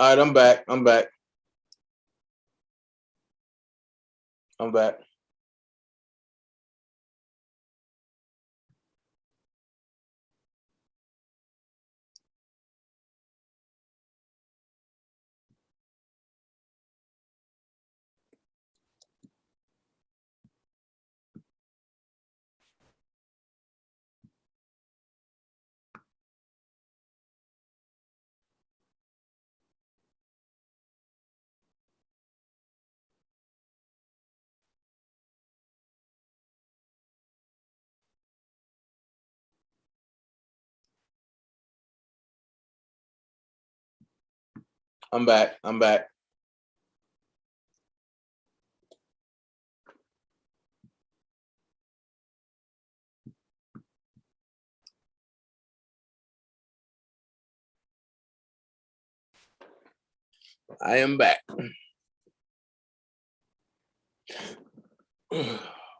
All right, I'm back. I'm back. I'm back. I'm back. I'm back. I am back.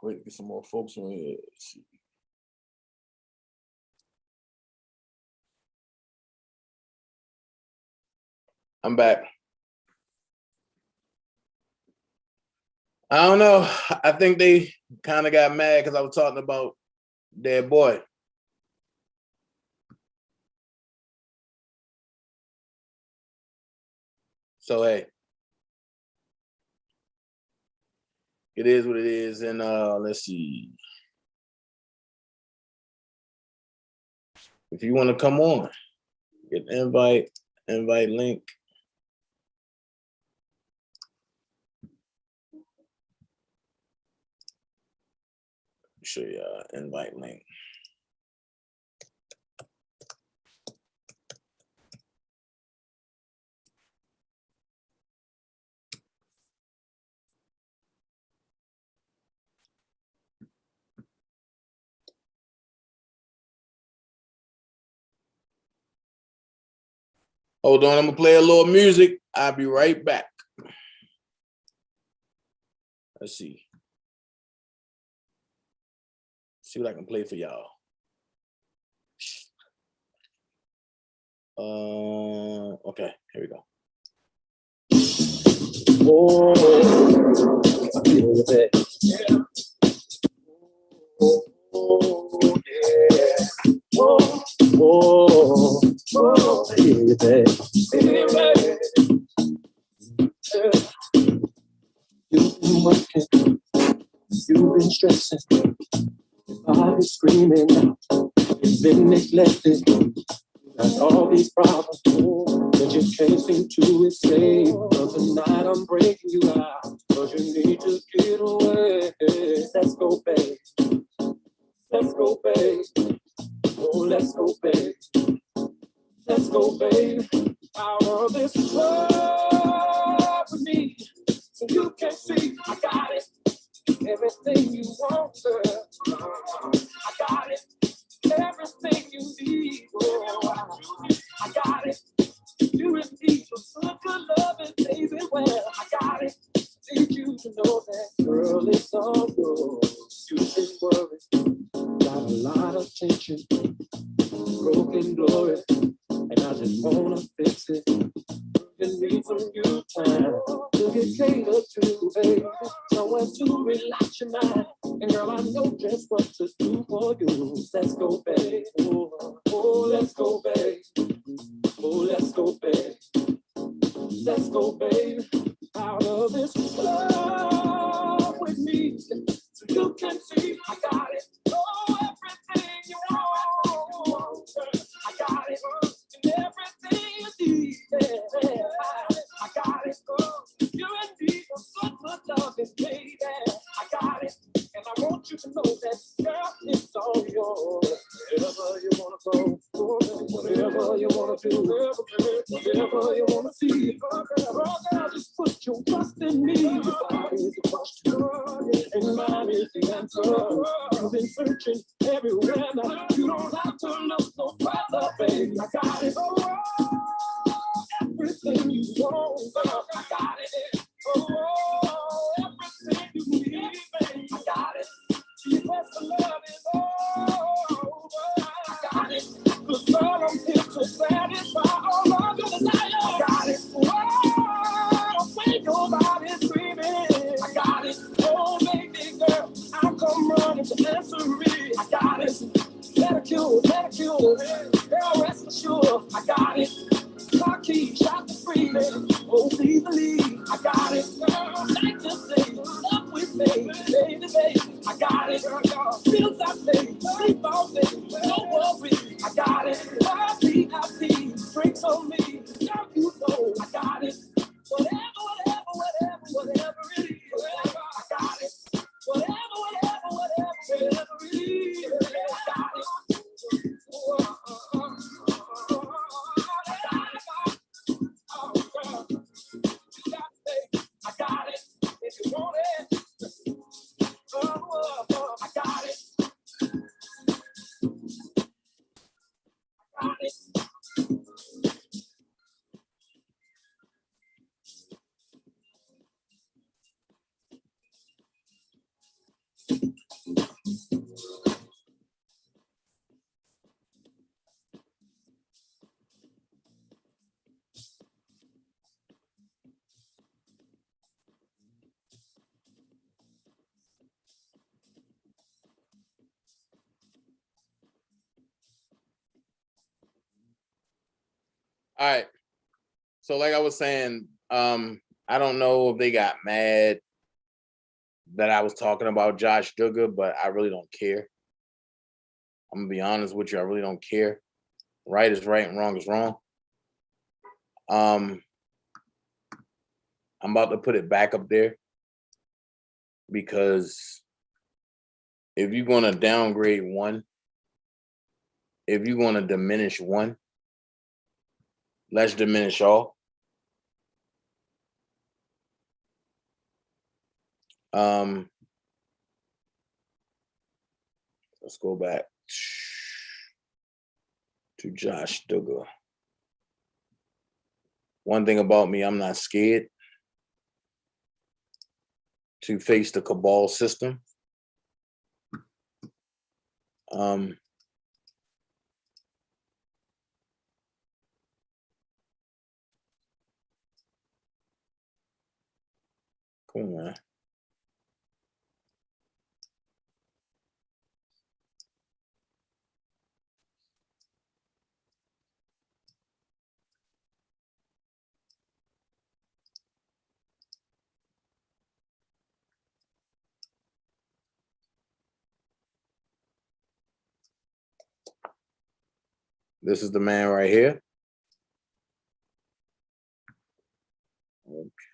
Wait to get some more folks on here. Let's see. I'm back. I don't know. I think they kind of got mad because I was talking about their boy. So hey, it is what it is. And let's see. If you want to come on, get invite link. Show you invite link. Hold on, I'm gonna play a little music. I'll be right back. Let's see. See what I can play for y'all. Okay, here we go. Oh, I feel it. Yeah. Oh, yeah. Oh, oh, oh, I hear you, babe. You've been working, you've been stressing, your body's screaming out, you've been neglected, you got all these problems that you can't seem to escape. But tonight I'm breaking you out, cause you need to get away. Let's go, babe. Let's go, babe. Oh, let's go, babe. Let's go, babe. Out of this club with me, so you can see I got it. Everything you want, girl. I got it. Everything you need, girl. I got it. You and me, so good loving, baby. Well, I got it. Need you to know that, girl, it's all yours. You've been worried, got a lot of tension, broken glory, and I just wanna fix it. You need some new time to get catered to, baby. Somewhere to relax your mind. And girl, I know just what to do for you. Let's go, babe. Oh, oh, let's go, babe. Oh, let's go, babe. Let's go, babe. Out of this club with me, so you can see I got it. Oh, everything you want, I got it. And everything you need, yeah, I got it. You and me are so good loving, baby. I got it. And I want you to know that, girl, it's all yours. Wherever you wanna go, whatever you wanna do, whatever you wanna see. Girl, just put your trust in me. Your body is the question, and mine is the answer. You've been searching everywhere now. You don't have to look no further, baby. I got it. Oh, everything you want, girl, I got it. Oh, everything you need, baby, I got it. Yes, the love is over. I got it. 'Cause girl, I'm here to satisfy all of your desires. I got it. Girl, rest assured, I got it. Car keys, shop the freeway. Oh, please believe, I got it. Girl, like to say, up with me, baby, baby. I got it. Bills I pay, sleep all day, no worry. I got it. VIP, drinks on me. Girl, you know, I got it. Whatever it is, I got it. Whatever it is, I got it. I got it. If you want it, I got it. Got it. All right. So like I was saying, I don't know if they got mad that I was talking about Josh Duggar, but I really don't care. I'm gonna be honest with you, I really don't care. Right is right and wrong is wrong. I'm about to put it back up there because if you're gonna downgrade one, if you're gonna diminish one, let's diminish all. Let's go back to Josh Duggar. One thing about me, I'm not scared to face the cabal system. Come on, man. This is the man right here.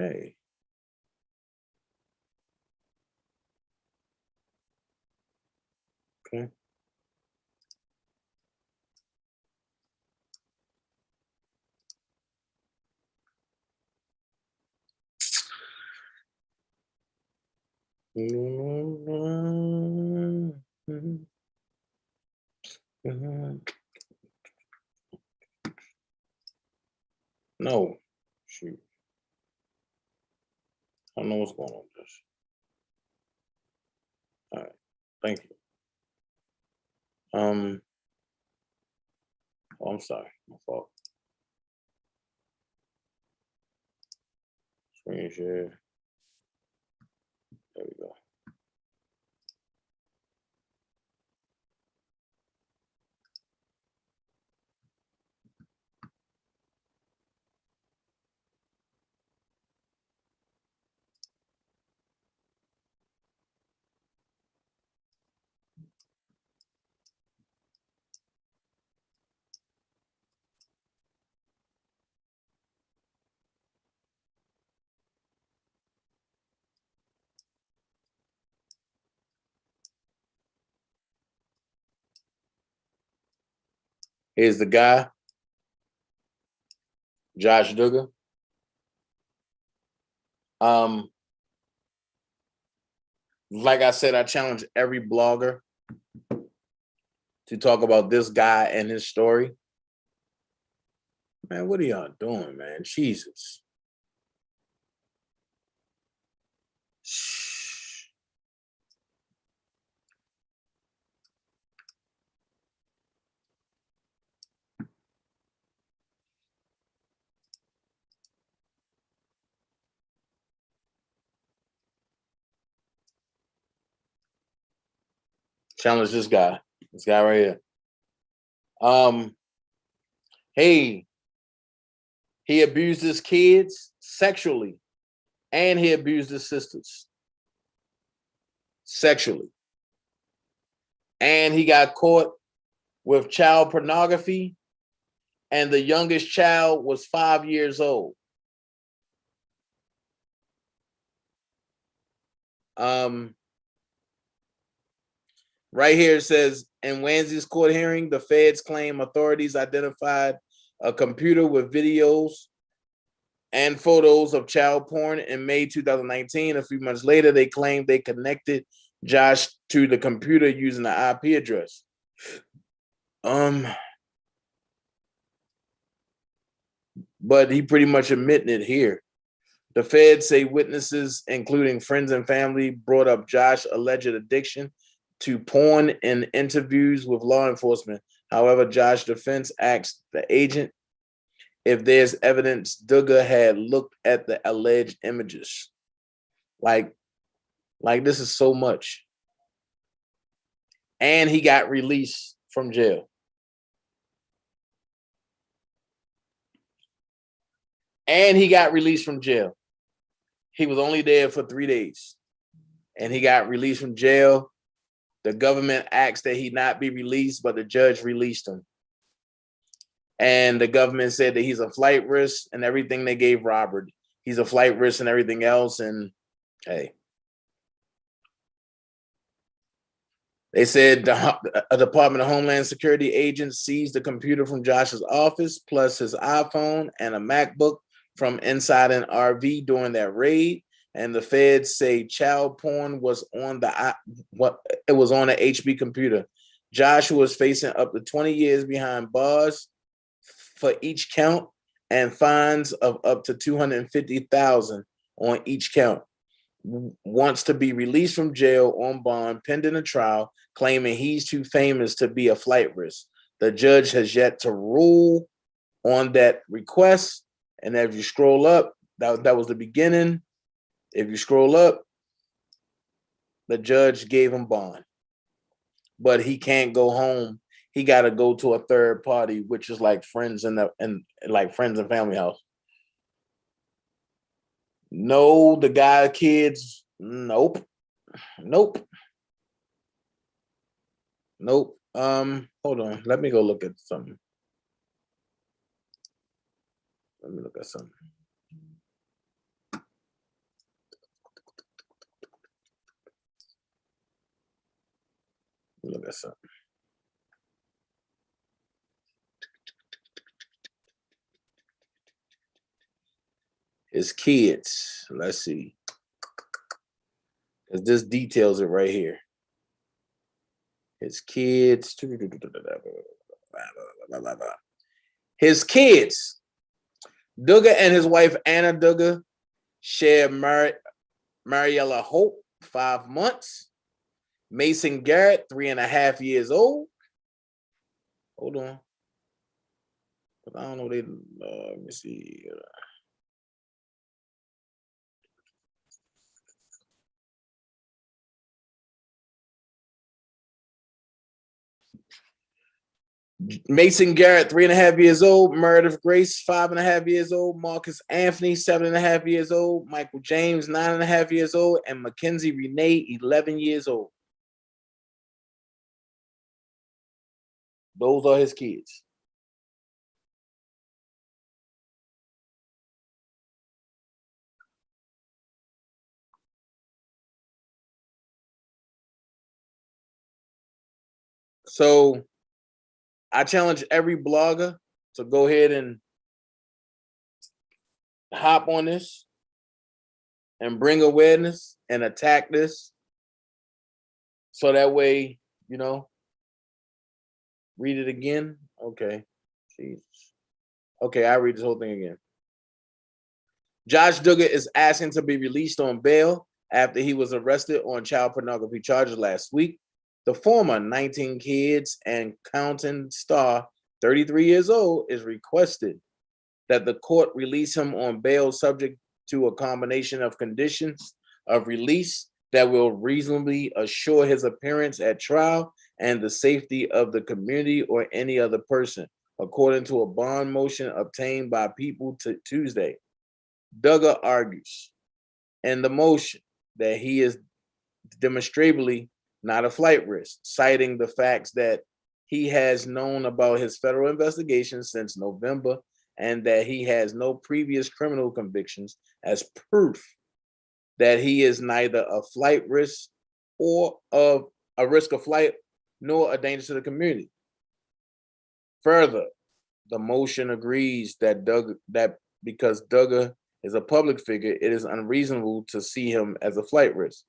Okay. Okay. No, shoot. I don't know what's going on with this. All right, thank you. Oh, I'm sorry, my fault. Screen share. There we go. Here's the guy, Josh Duggar. Like I said, I challenge every blogger to talk about this guy and his story. Man, what are y'all doing, man? Jesus. Challenge this guy right here. Hey, he abused his kids sexually, and he abused his sisters sexually. And he got caught with child pornography, and the youngest child was 5 years old. Right here it says, in Wednesday's court hearing, the feds claim authorities identified a computer with videos and photos of child porn in May 2019. A few months later, they claimed they connected Josh to the computer using the IP address. But he pretty much admitted it here. The feds say witnesses, including friends and family, brought up Josh's alleged addiction to porn in interviews with law enforcement. However, Josh's defense asked the agent if there's evidence Duggar had looked at the alleged images. Like this is so much. And he got released from jail. He was only there for 3 days. And he got released from jail. The government asked that he not be released, but the judge released him. And the government said that he's a flight risk and everything they gave Robert. He's a flight risk and everything else. And hey, they said a Department of Homeland Security agent seized the computer from Josh's office, plus his iPhone and a MacBook from inside an RV during that raid. And the feds say child porn was on the HP computer. Josh was facing up to 20 years behind bars for each count and fines of up to $250,000 on each count. Wants to be released from jail on bond pending a trial, claiming he's too famous to be a flight risk. The judge has yet to rule on that request. And if you scroll up, that was the beginning. If you scroll up, the judge gave him bond, but he can't go home. He got to go to a third party, which is like friends and friends and family house. No, the guy, kids, nope. Hold on. Let me go look at something. Let me look at something. Look at something. His kids. Let's see. Because this details it right here. His kids. His kids. Duggar and his wife, Anna Duggar, share Mariella Hope, 5 months. Mason Garrett, 3.5 years old. Hold on. I don't know. Let me see. Mason Garrett, 3.5 years old. Meredith Grace, 5.5 years old. Marcus Anthony, 7.5 years old. Michael James, 9.5 years old. And Mackenzie Renee, 11 years old. Those are his kids. So I challenge every blogger to go ahead and hop on this and bring awareness and attack this. So that way, read it again. Okay. Jesus. Okay, I read this whole thing again. Josh Duggar is asking to be released on bail after he was arrested on child pornography charges last week. The former 19 kids and counting star, 33 years old, is requested that the court release him on bail subject to a combination of conditions of release that will reasonably assure his appearance at trial and the safety of the community or any other person, according to a bond motion obtained by People Tuesday. Duggar argues in the motion that he is demonstrably not a flight risk, citing the facts that he has known about his federal investigation since November and that he has no previous criminal convictions as proof that he is neither a flight risk or of a risk of flight nor a danger to the community. Further, the motion agrees that because Duggar is a public figure, it is unreasonable to see him as a flight risk.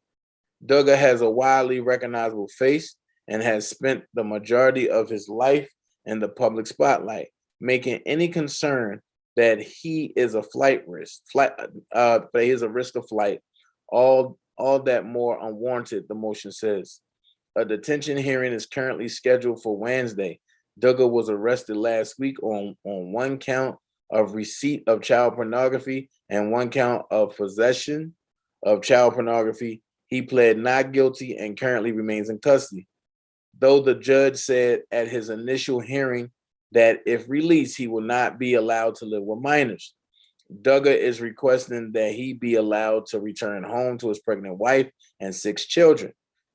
Duggar has a widely recognizable face and has spent the majority of his life in the public spotlight, making any concern that he is a flight risk, that he is a risk of flight, all that more unwarranted, the motion says. A detention hearing is currently scheduled for Wednesday. Duggar was arrested last week on one count of receipt of child pornography and one count of possession of child pornography. He pled not guilty and currently remains in custody. Though the judge said at his initial hearing that if released, he will not be allowed to live with minors. Duggar is requesting that he be allowed to return home to his pregnant wife and 6 children.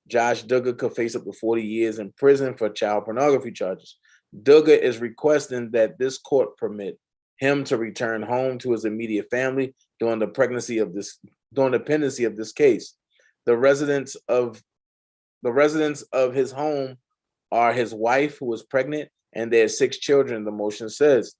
Josh Duggar could face up to 40 years in prison for child pornography charges. Duggar is requesting that this court permit him to return home to his immediate family during the pendency of this case. The residents of his home are his wife, who is pregnant, and their 6 children, the motion says.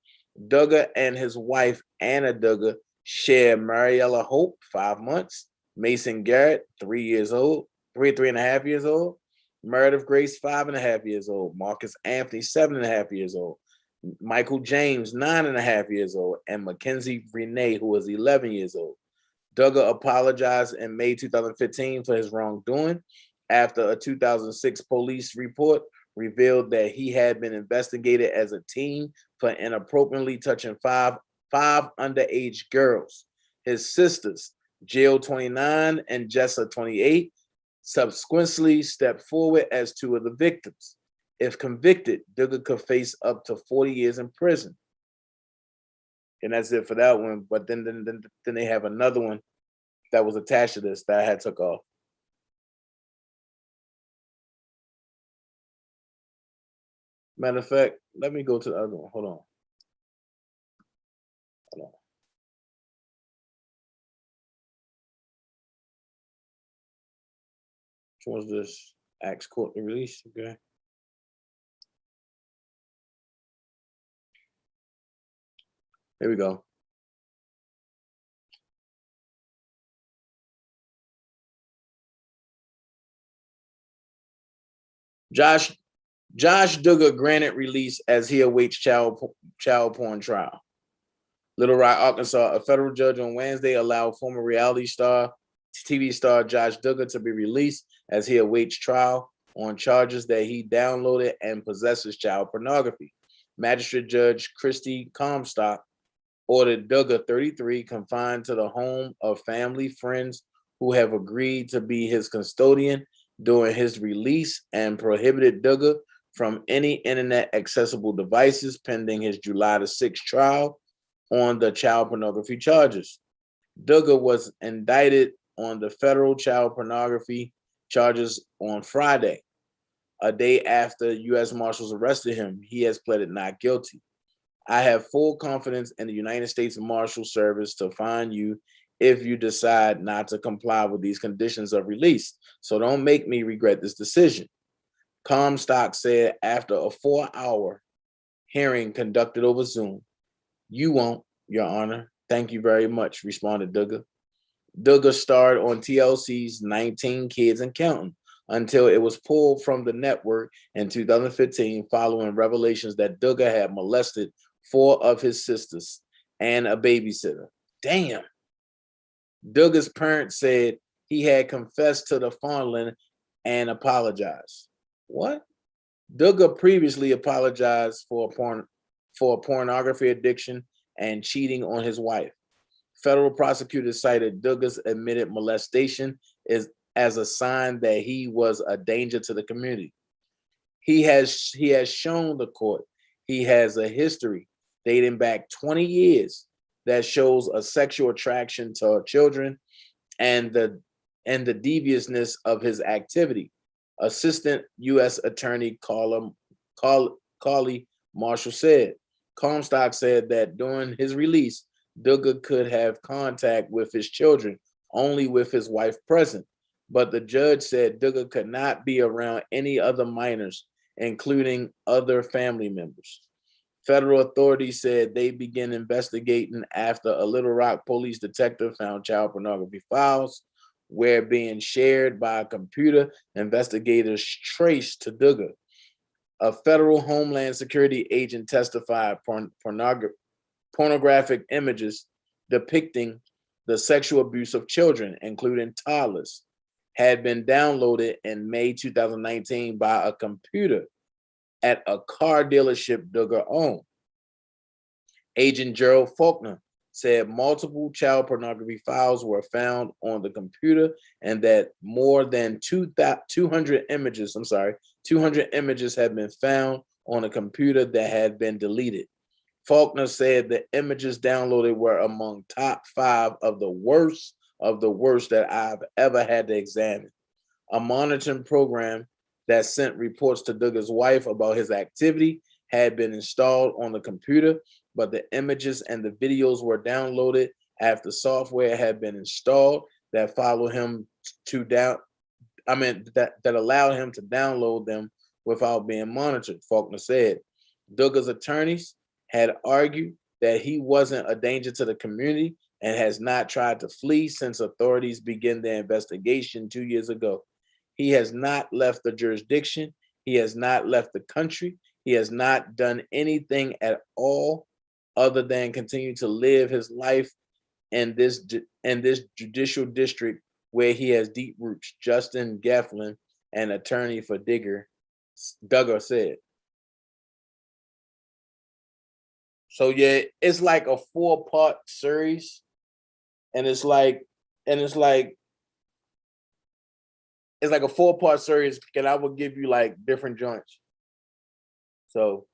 Duggar and his wife, Anna Duggar, share Mariella Hope, 5 months, Mason Garrett, 3.5 years old, Meredith Grace, 5.5 years old, Marcus Anthony, 7.5 years old, Michael James, 9.5 years old, and Mackenzie Renee, who is 11 years old. Duggar apologized in May 2015 for his wrongdoing after a 2006 police report revealed that he had been investigated as a teen for inappropriately touching five underage girls. His sisters, Jill, 29, and Jessa, 28, subsequently stepped forward as 2 of the victims. If convicted, Duggar could face up to 40 years in prison. And that's it for that one. But then they have another one that was attached to this that I had took off. Matter of fact, let me go to the other one. Hold on. Which one's this? Axe court to release. Okay. Here we go. Josh Duggar granted release as he awaits child porn trial. Little Rock, Arkansas, a federal judge on Wednesday allowed former TV star Josh Duggar to be released as he awaits trial on charges that he downloaded and possesses child pornography. Magistrate Judge Christy Comstock ordered Duggar, 33, confined to the home of family friends who have agreed to be his custodian during his release and prohibited Duggar from any internet accessible devices pending his July 6th trial on the child pornography charges. Duggar was indicted on the federal child pornography charges on Friday, a day after U.S. Marshals arrested him. He has pleaded not guilty. I have full confidence in the United States Marshal Service to find you if you decide not to comply with these conditions of release. So don't make me regret this decision. Comstock said after a 4-hour hearing conducted over Zoom. You won't, Your Honor. Thank you very much, responded Duggar. Duggar starred on TLC's 19 Kids and Counting until it was pulled from the network in 2015 following revelations that Duggar had molested 4 of his sisters and a babysitter. Damn. Duggar's parents said he had confessed to the fondling and apologized. What? Duggar previously apologized for a pornography addiction and cheating on his wife. Federal prosecutors cited Duggar's admitted molestation as a sign that he was a danger to the community. He has shown the court he has a history dating back 20 years that shows a sexual attraction to children and the deviousness of his activity. Assistant U.S. Attorney Carly Marshall said. Comstock said that during his release, Duggar could have contact with his children only with his wife present, but the judge said Duggar could not be around any other minors, including other family members. Federal authorities said they began investigating after a Little Rock police detective found child pornography files where being shared by a computer investigators traced to Duggar. A federal Homeland Security agent testified pornographic images depicting the sexual abuse of children, including toddlers, had been downloaded in May 2019 by a computer at a car dealership Duggar owned. Agent Gerald Faulkner said multiple child pornography files were found on the computer and that more than 200 images had been found on a computer that had been deleted. Faulkner said the images downloaded were among top 5 of the worst that I've ever had to examine. A monitoring program that sent reports to Duggar's wife about his activity had been installed on the computer, but the images and the videos were downloaded after software had been installed that allowed him to download them without being monitored, Faulkner said. Duggar's attorneys had argued that he wasn't a danger to the community and has not tried to flee since authorities began their investigation 2 years ago. He has not left the jurisdiction. He has not left the country. He has not done anything at all other than continue to live his life in this judicial district where he has deep roots, Justin Gafflin, an attorney for Duggar said. So yeah, it's like a 4-part series, and it's like a 4-part series, and I will give you like different joints. So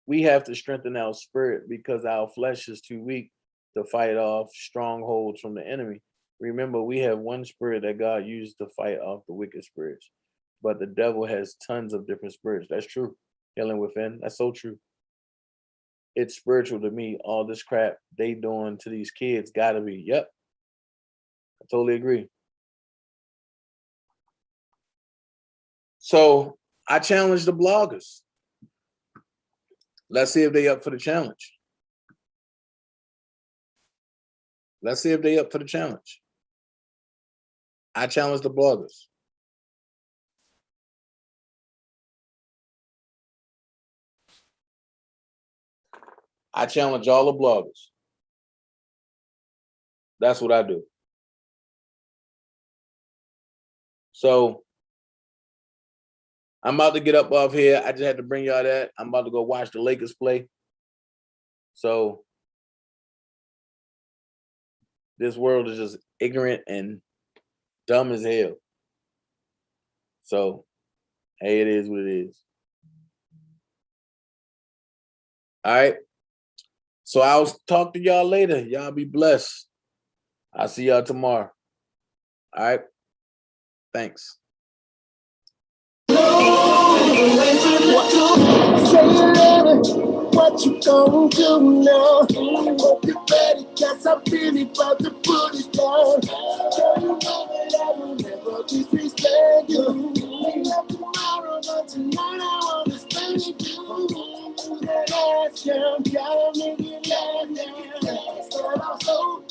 we have to strengthen our spirit because our flesh is too weak to fight off strongholds from the enemy. Remember, we have one spirit that God used to fight off the wicked spirits, but the devil has tons of different spirits. That's true. Healing within, that's so true. It's spiritual to me. All this crap they doing to these kids gotta be, yep. I totally agree. So I challenge the bloggers. Let's see if they up for the challenge. Let's see if they up for the challenge. I challenge the bloggers. I challenge all the bloggers. That's what I do. So I'm about to get up off here. I just had to bring y'all that. I'm about to go watch the Lakers play. So this world is just ignorant and dumb as hell. So, hey, it is what it is. All right. So I'll talk to y'all later. Y'all be blessed. I'll see y'all tomorrow. All right. Thanks. What you gonna do now? Hope you're ready, cause I'm really about to put it down. Tell you that I will never disrespect you. We love tomorrow, but tonight I wanna spend with you. That ass down, gotta make it last now. But I'm so